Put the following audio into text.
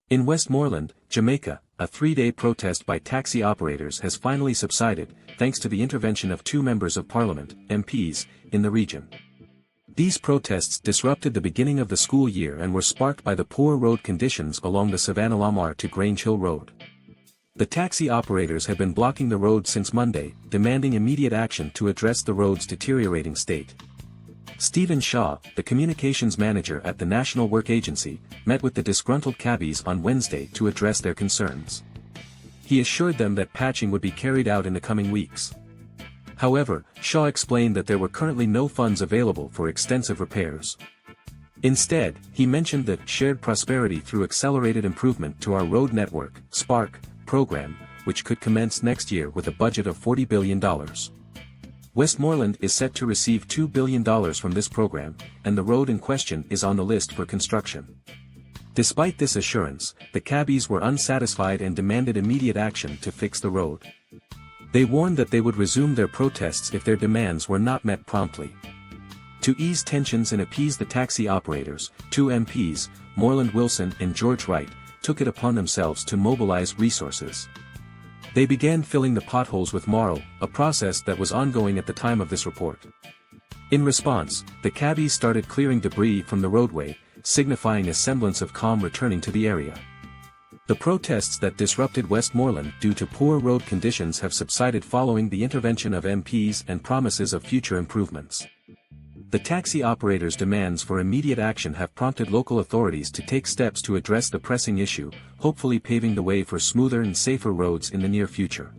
In Westmoreland, Jamaica, a 3-day protest by taxi operators has finally subsided, thanks to the intervention of 2 members of parliament, MPs, in the region. These protests disrupted the beginning of the school year and were sparked by the poor road conditions along the Savanna-La-Mar to Grange Hill Road. The taxi operators have been blocking the road since Monday, demanding immediate action to address the road's deteriorating state. Stephen Shaw, the communications manager at the National Work Agency, met with the disgruntled cabbies on Wednesday to address their concerns. He assured them that patching would be carried out in the coming weeks. However, Shaw explained that there were currently no funds available for extensive repairs. Instead, he mentioned the shared prosperity through accelerated improvement to our road network, SPARK, program, which could commence next year with a budget of $40 billion. Westmoreland is set to receive $2 billion from this program, and the road in question is on the list for construction. Despite this assurance, the cabbies were unsatisfied and demanded immediate action to fix the road. They warned that they would resume their protests if their demands were not met promptly. To ease tensions and appease the taxi operators, 2 MPs, Moreland Wilson and George Wright, took it upon themselves to mobilize resources. They began filling the potholes with marl, a process that was ongoing at the time of this report. In response, the cabbies started clearing debris from the roadway, signifying a semblance of calm returning to the area. The protests that disrupted Westmoreland due to poor road conditions have subsided following the intervention of MPs and promises of future improvements. The taxi operators' demands for immediate action have prompted local authorities to take steps to address the pressing issue, hopefully paving the way for smoother and safer roads in the near future.